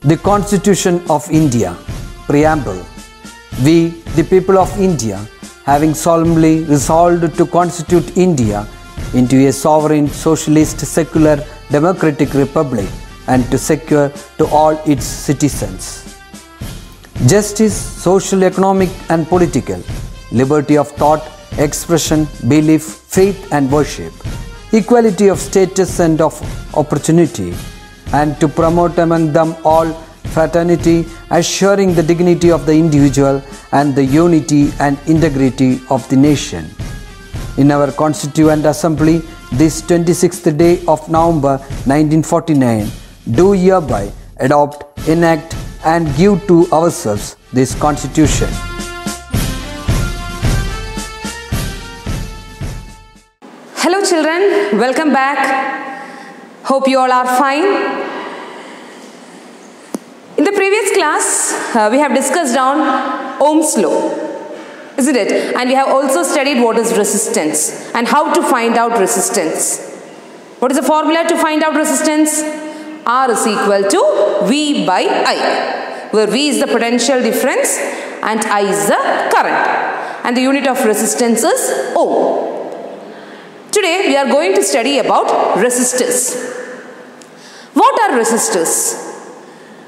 The Constitution of India, Preamble. We, the people of India, having solemnly resolved to constitute India into a sovereign, socialist, secular, democratic republic and to secure to all its citizens justice, social, economic and political, liberty of thought, expression, belief, faith and worship, equality of status and of opportunity, and to promote among them all fraternity, assuring the dignity of the individual and the unity and integrity of the nation. In our Constituent Assembly, this 26th day of November 1949, do hereby adopt, enact and give to ourselves this Constitution. Hello children, welcome back. Hope you all are fine. In the previous class, we have discussed on Ohm's law, isn't it? And we have also studied what is resistance and how to find out resistance. What is the formula to find out resistance? R is equal to V by I, where V is the potential difference and I is the current. And the unit of resistance is Ohm. Today we are going to study about resistors. What are resistors?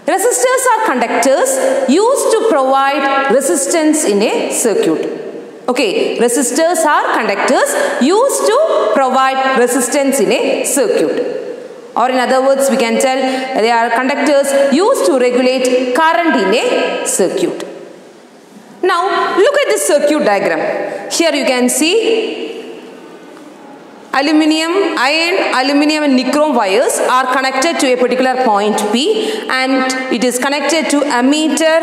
Resistors are conductors used to provide resistance in a circuit. Okay, resistors are conductors used to provide resistance in a circuit. Or in other words, we can tell they are conductors used to regulate current in a circuit. Now, look at this circuit diagram. Here you can see aluminum, iron, aluminum and nichrome wires are connected to a particular point P, and it is connected to ammeter.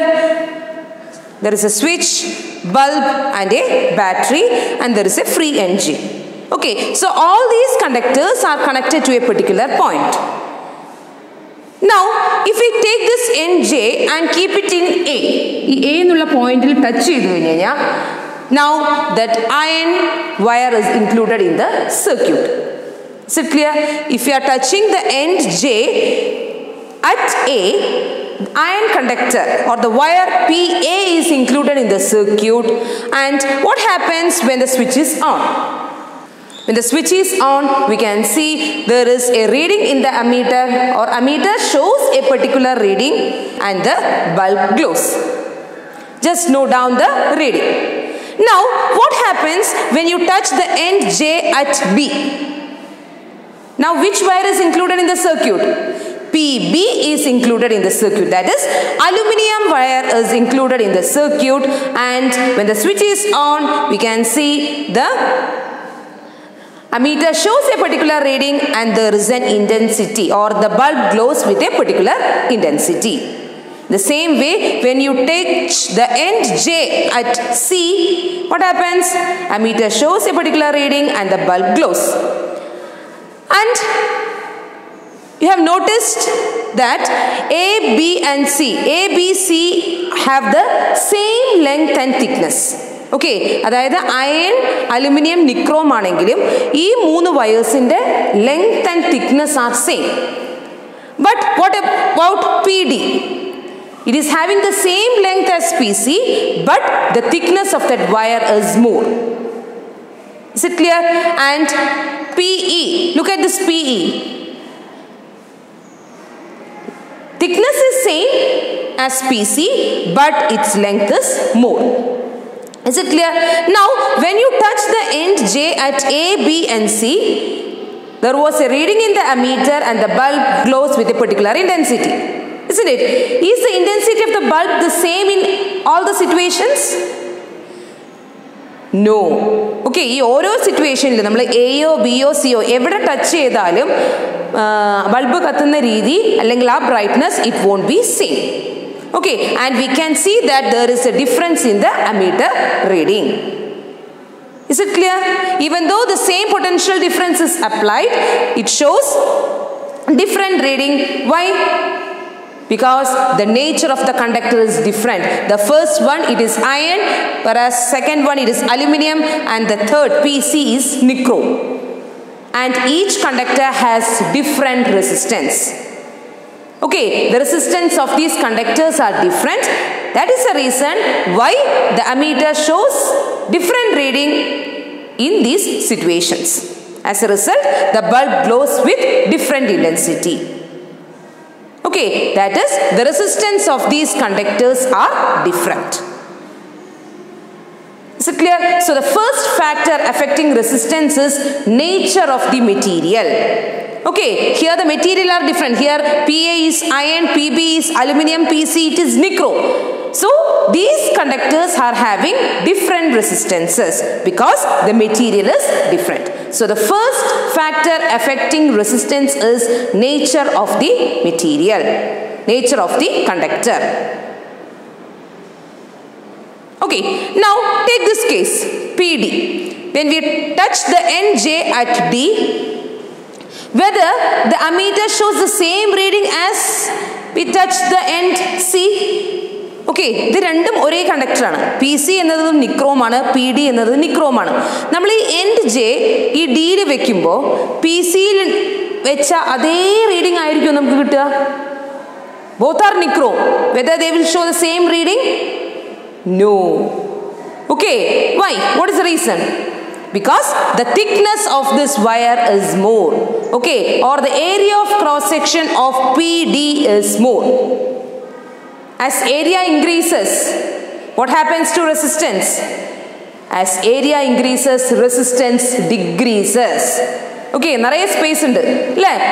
There is a switch, bulb and a battery, and there is a free NG. Okay, so all these conductors are connected to a particular point. Now, if we take this NJ and keep it in A nulla point will touch it. Now that iron wire is included in the circuit. Is it clear? If you are touching the end J at A, iron conductor or the wire PA is included in the circuit. And what happens when the switch is on? When the switch is on, we can see there is a reading in the ammeter, or ammeter shows a particular reading and the bulb glows. Just note down the reading. Now, what happens when you touch the end J at B? Now, which wire is included in the circuit? PB is included in the circuit. That is, aluminum wire is included in the circuit, and when the switch is on, we can see the ammeter shows a particular reading and there is an intensity, or the bulb glows with a particular intensity. The same way, when you take the end J at C, what happens? Ammeter shows a particular reading and the bulb glows. And you have noticed that A, B and C, A, B, C have the same length and thickness. Okay, that is iron, aluminum, nichrome ആണെങ്കിലും ഈ മൂന്ന് വയേഴ്സിന്റെ length and thickness are same. But what about PD? It is having the same length as PC, but the thickness of that wire is more. Is it clear? And PE, look at this PE. Thickness is same as PC, but its length is more. Is it clear? Now, when you touch the end J at A, B and C, there was a reading in the ammeter and the bulb glows with a particular intensity. Isn't it? Is the intensity of the bulb the same in all the situations? No. Okay, in all situations, A O, B O, C O, every touch bulb kathunna reedi, allengil brightness, it won't be same. Okay, and we can see that there is a difference in the ammeter reading. Is it clear? Even though the same potential difference is applied, it shows different reading. Why? Because the nature of the conductor is different. The first one, it is iron, whereas second one, it is aluminum, and the third, PC, is nichrome. And each conductor has different resistance. Okay, the resistance of these conductors are different. That is the reason why the ammeter shows different reading in these situations. As a result, the bulb glows with different intensity. Okay, that is, the resistance of these conductors are different. Is it clear? So the first factor affecting resistance is nature of the material. Okay, here the material are different. Here Pa is iron, Pb is aluminium, Pc it is nickel. So these conductors are having different resistances because the material is different. So the first factor affecting resistance is nature of the material, nature of the conductor. Okay, now take this case, PD. When we touch the end J at D, whether the ammeter shows the same reading as we touch the end C. Okay, this is one conductor. PC is nichrome, PD is nichrome. We end J, this D is PC is reading. Both are nichrome. Whether they will show the same reading? No. Okay, why? What is the reason? Because the thickness of this wire is more. Okay, or the area of cross section of PD is more. As area increases, what happens to resistance? As area increases, resistance decreases. Okay, nariya space undu.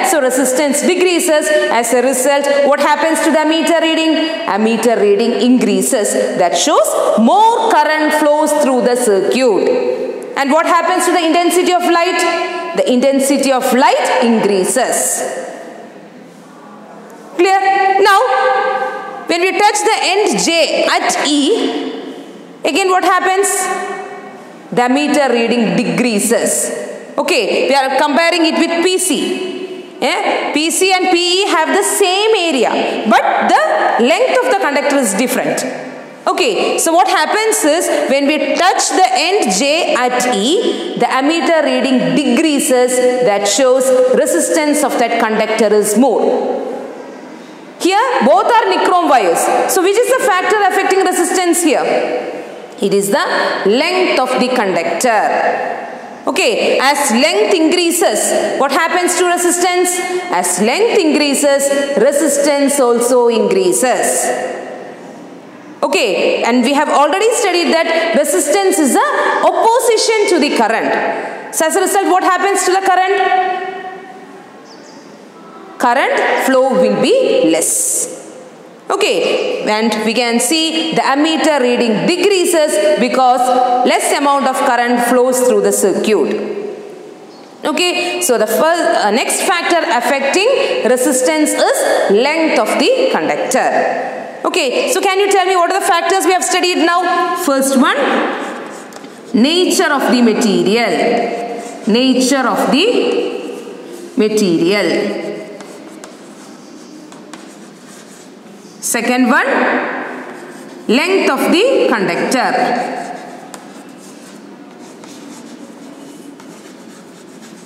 So resistance decreases. As a result, what happens to the ammeter reading? Ammeter reading increases. That shows more current flows through the circuit. And what happens to the intensity of light? The intensity of light increases. Clear? Now, when we touch the end J at E, again what happens? The ammeter reading decreases. Okay, we are comparing it with PC. PC and PE have the same area, but the length of the conductor is different. Okay, so what happens is when we touch the end J at E, the ammeter reading decreases. That shows resistance of that conductor is more. Here both are nichrome wires. So which is the factor affecting resistance here? It is the length of the conductor. Okay, as length increases, what happens to resistance? As length increases, resistance also increases. Okay, and we have already studied that resistance is the opposition to the current. So as a result, what happens to the current? Current flow will be less. Okay, and we can see the ammeter reading decreases because less amount of current flows through the circuit. Okay, so the first, next factor affecting resistance is length of the conductor. Okay, so can you tell me what are the factors we have studied now? First one, nature of the material. Nature of the material. Second one, length of the conductor.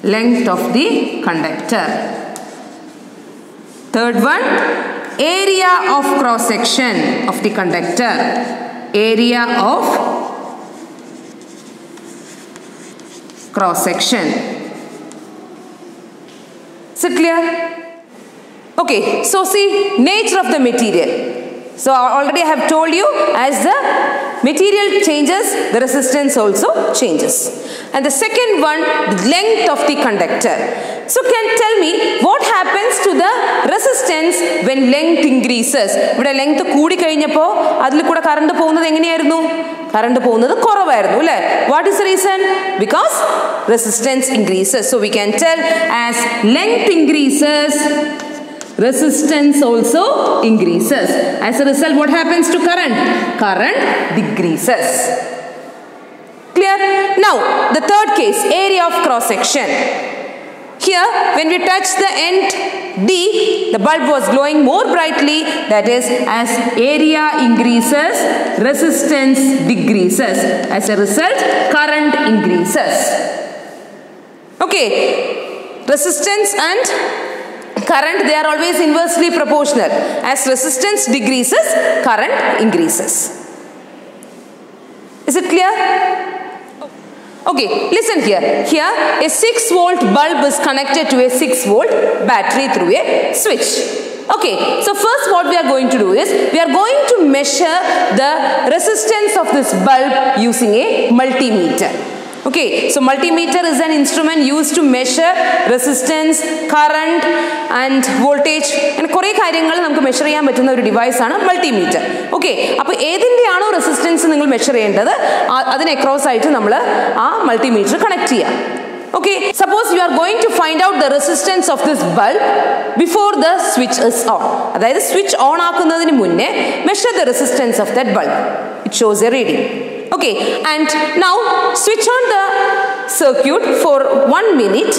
Length of the conductor. Third one, area of cross section of the conductor. Area of cross section. Is it clear? Okay, so see nature of the material. So already I have told you, as the material changes, the resistance also changes. And the second one, the length of the conductor. So can tell me what happens to the resistance when length increases? But length koodi kazhinjappo adil kuda current povunathu enganeyayirunnu? Current povunathu koravayirunnu alle. What is the reason? Because resistance increases. So we can tell as length increases, resistance also increases. As a result, what happens to current? Current decreases. Clear? Now, the third case, area of cross section. Here, when we touch the end D, the bulb was glowing more brightly. That is, as area increases, resistance decreases. As a result, current increases. Okay, resistance and current, they are always inversely proportional. As resistance decreases, current increases. Is it clear? Okay, listen here. Here a 6 volt bulb is connected to a 6 volt battery through a switch. Okay, so first what we are going to do is, we are going to measure the resistance of this bulb using a multimeter. Okay, so multimeter is an instrument used to measure resistance, current and voltage and കുറേ കാര്യങ്ങൾ നമുക്ക് measure ചെയ്യാൻ പറ്റുന്ന ഒരു device ആണ് multimeter. Okay, അപ്പോൾ ഏതിൻ്റെയാണോ resistance നിങ്ങൾ measure ചെയ്യേണ്ടത് അതിന് അക്രോസ് ആയിട്ട് നമ്മൾ ആ മൾട്ടിമീറ്റർ കണക്ട് ചെയ്യാം. Okay, suppose you are going to find out the resistance of this bulb before the switch is on. അതായത് സ്വിച്ച് ഓൺ ആക്കുന്നതിന് മുന്നേ measure the resistance of that bulb. It shows a reading. Okay, and now switch on the circuit for 1 minute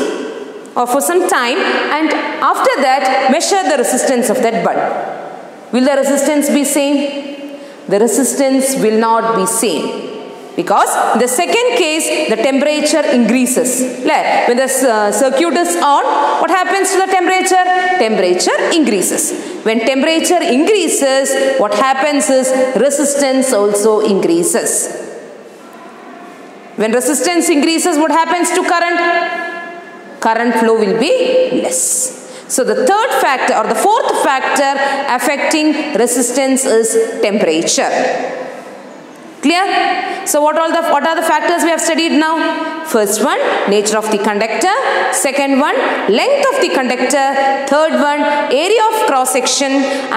or for some time, and after that measure the resistance of that bulb. Will the resistance be same? The resistance will not be same. Because in the second case, the temperature increases. When the circuit is on, what happens to the temperature? Temperature increases. When temperature increases, what happens is resistance also increases. When resistance increases, what happens to current? Current flow will be less. So the third factor or the fourth factor affecting resistance is temperature. Clear? So what are the factors we have studied now? First one, nature of the conductor. Second one, length of the conductor. Third one, area of cross section.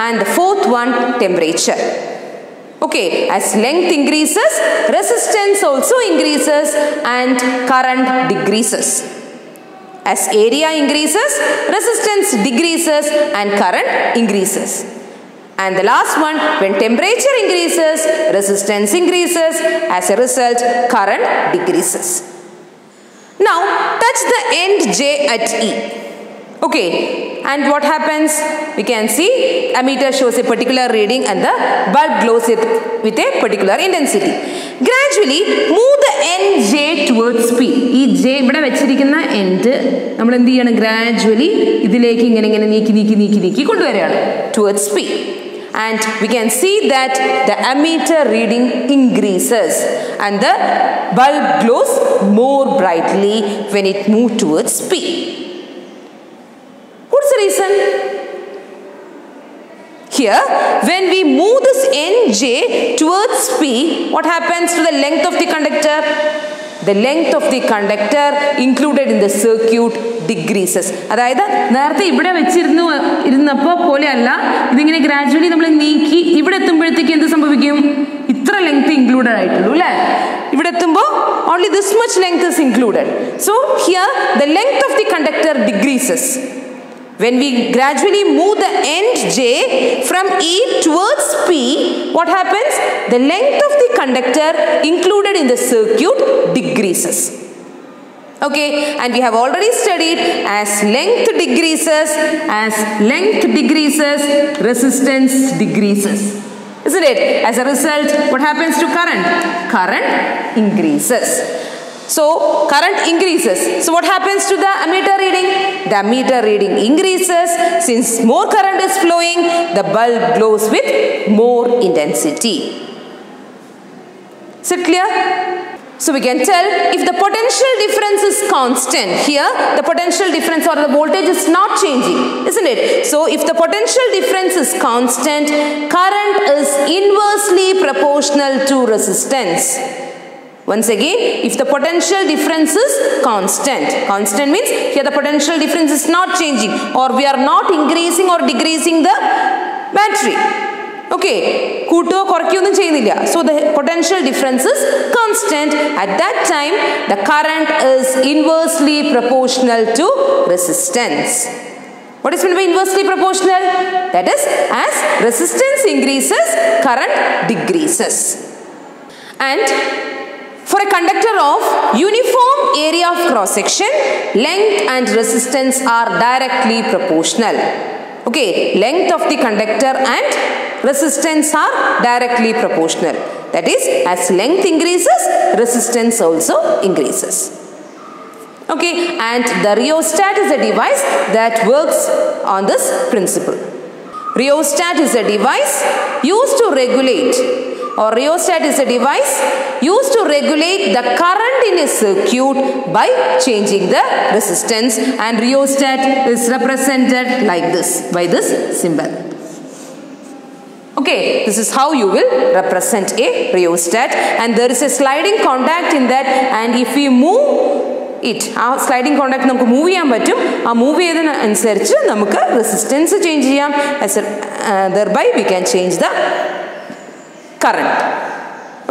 And the fourth one, temperature. Okay, as length increases, resistance also increases and current decreases. As area increases, resistance decreases and current increases. And the last one, when temperature increases, resistance increases. As a result, current decreases. Now, touch the end J at E. Okay, and what happens? We can see ammeter shows a particular reading and the bulb glows with a particular intensity. Gradually, move the end J towards P. This J, ഇവിടെ വെച്ചിരിക്കുന്ന end, നമ്മൾ എന്ത് ചെയ്യണം? Gradually, ഇതിലേക്ക് ഇങ്ങനെ നീക്കി കൊണ്ടുവരികയാണ് towards P. And we can see that the ammeter reading increases and the bulb glows more brightly when it moves towards P. What's the reason? Here, when we move this NJ towards P, what happens to the length of the conductor? The length of the conductor included in the circuit decreases. അതായത് നേരത്തെ ഇവിടെ വെച്ചിരുന്നപ്പോൾ പോലെയല്ല, ഇതിങ്ങനെ gradually നമ്മൾ നീക്കി ഇവിടെ എത്തുമ്പോഴത്തേക്ക് എന്ത് സംഭവിക്കും? ഇത്ര ലെങ്ത് ഇൻക്ലൂഡഡ് ആയിട്ടുള്ളൂ അല്ലേ? ഇവിടെ എത്തുമ്പോൾ only this much length is included. So here the length of the conductor decreases. When we gradually move the end J from E towards P, what happens? The length of the conductor included in the circuit decreases. Okay, and we have already studied as length decreases, resistance decreases. Isn't it? As a result, what happens to current? Current increases. So current increases. So what happens to the ammeter reading? The ammeter reading increases. Since more current is flowing, the bulb glows with more intensity. Is it clear? So we can tell if the potential difference is constant. Here the potential difference or the voltage is not changing, isn't it? So if the potential difference is constant, current is inversely proportional to resistance. Once again, if the potential difference is constant means here the potential difference is not changing or we are not increasing or decreasing the battery. Okay, കൂട്ടോ കുറയ്ക്കൊന്നും ചെയ്യുന്നില്ല. So the potential difference is constant. At that time, the current is inversely proportional to resistance. What is meant by inversely proportional? That is, as resistance increases, current decreases. And for a conductor of uniform area of cross section, length and resistance are directly proportional. Okay, length of the conductor and resistance are directly proportional. That is, as length increases, resistance also increases. Okay, and the rheostat is a device that works on this principle. Rheostat is a device used to regulate, or rheostat is a device used to regulate the current in a circuit by changing the resistance, and rheostat is represented like this by this symbol. Okay, this is how you will represent a rheostat, and there is a sliding contact in that, and if we move it, sliding contact നമുക്ക് move ചെയ്യാൻ പറ്റും. ആ move ചെയ്തതിനനുസരിച്ച് നമുക്ക് resistance change ചെയ്യാം. Thereby we can change the current.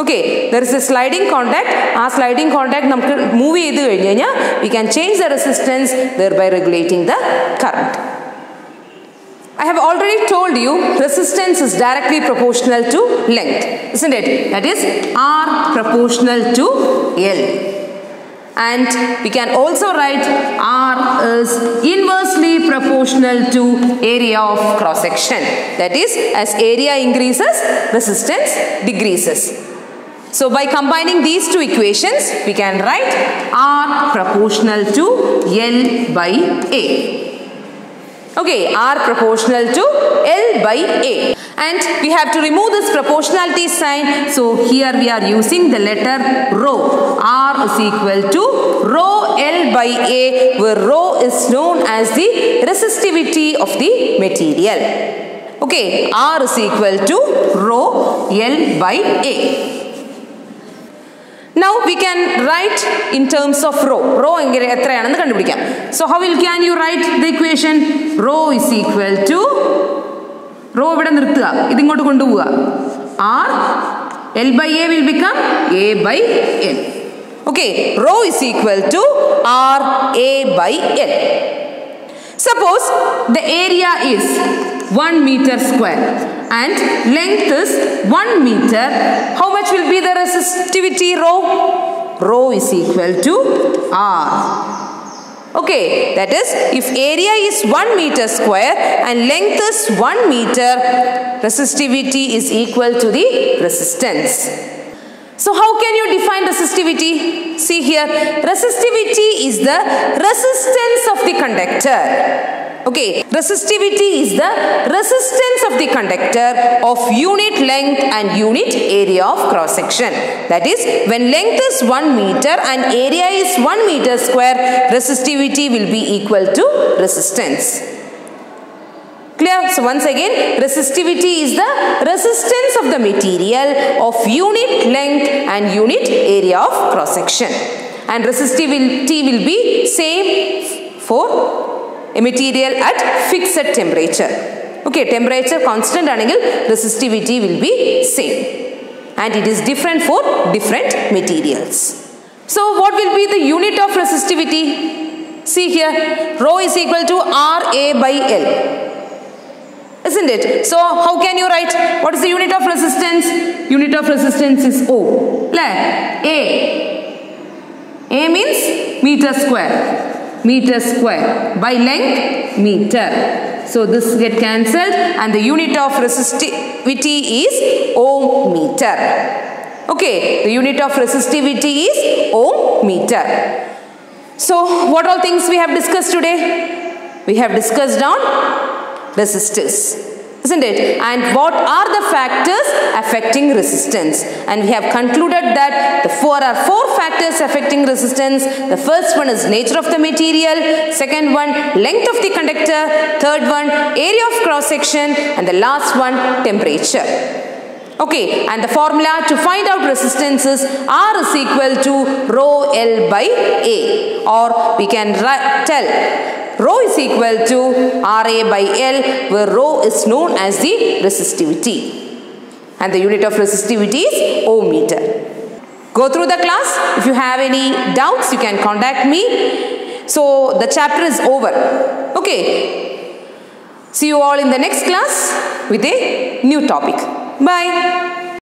Okay, there is a sliding contact. ആ sliding contact നമുക്ക് move ചെയ്ത് കഴിഞ്ഞ് കഴിഞ്ഞാൽ we can change the resistance, thereby regulating the current. I have already told you resistance is directly proportional to length, isn't it? That is R proportional to L. And we can also write R is inversely proportional to area of cross section. That is, as area increases, resistance decreases. So by combining these two equations, we can write R proportional to L by A. Okay, R proportional to L by A. And we have to remove this proportionality sign. So here we are using the letter rho. R is equal to rho L by A, where rho is known as the resistivity of the material. Okay, R is equal to rho L by A. Now we can write in terms of rho. Rho എത്രയാണെന്ന് കണ്ടുപിടിക്കാം. So how can you write the equation? Rho is equal to, rho ഇവിടെ നിർത്തുക, ഇതിങ്ങോട്ട് കൊണ്ടുപോവുക. R, L by A will become A by L. Okay, rho is equal to R A by L. Suppose the area is 1 meter square and length is 1 meter. How much will be the resistivity rho? Rho is equal to R. Okay, that is, if area is 1 meter square and length is 1 meter, resistivity is equal to the resistance. So how can you define resistivity? See here, resistivity is the resistance of the conductor. Okay, resistivity is the resistance of the conductor of unit length and unit area of cross section. That is, when length is 1 meter and area is 1 meter square, resistivity will be equal to resistance. Clear? So once again, resistivity is the resistance of the material of unit length and unit area of cross section. And resistivity will be same for a material at fixed temperature. Okay, temperature constant anengil resistivity will be same, and it is different for different materials. So what will be the unit of resistivity? See here, rho is equal to RA by L, isn't it? So how can you write? What is the unit of resistance? Unit of resistance is O. A. A means meter square. Meter square. By length, meter. So this get cancelled, and the unit of resistivity is ohm meter. Okay, the unit of resistivity is ohm meter. So what all things we have discussed today? We have discussed on resistors, isn't it? And what are the factors affecting resistance? And we have concluded that there are 4 factors affecting resistance. The first one is nature of the material, second one length of the conductor, third one area of cross section, and the last one temperature. Okay, and the formula to find out resistance is R is equal to rho L by A, or we can tell rho is equal to RA by L, where rho is known as the resistivity, and the unit of resistivity is ohm meter. Go through the class. If you have any doubts, you can contact me. So the chapter is over. Okay, see you all in the next class with a new topic. Bye.